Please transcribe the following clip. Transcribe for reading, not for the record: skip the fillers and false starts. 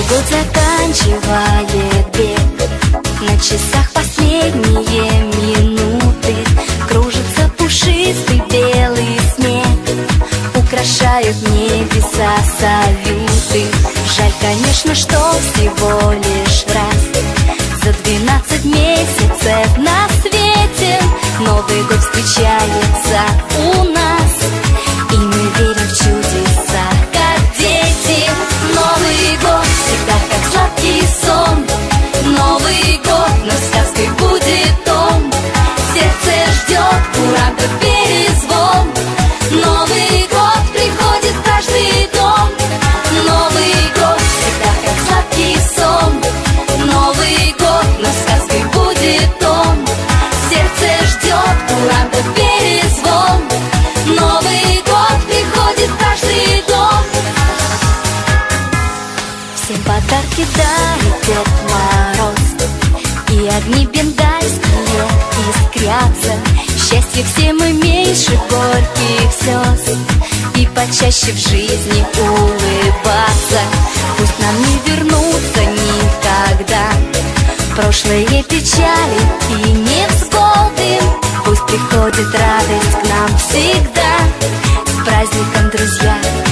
год заканчивает бег, на часах последние минуты. Кружится пушистый белый снег, украшают небеса салюты. Жаль, конечно, что всего лишь раз за 12 месяцев на свете Новый год встречается у нас, и мы верим в чудеса, как дети. Новый год всегда как сладкий сон, Новый год, но сказкой будет он. Сердце ждет курантов перезвон, Новый год приходит в каждый дом. Новый год всегда как сладкий сон, Новый год, но сказкой будет он. Сердце ждет курантов перезвон, Новый год приходит в каждый дом. Всем подарки дарит Дед Мороз, и огни бенгальские искрятся. Счастье всем и меньше горьких слез, и почаще в жизни улыбаться. Пусть нам не вернуться никогда прошлые печали и невзгоды. Пусть приходит радость к нам всегда. С праздником, друзья!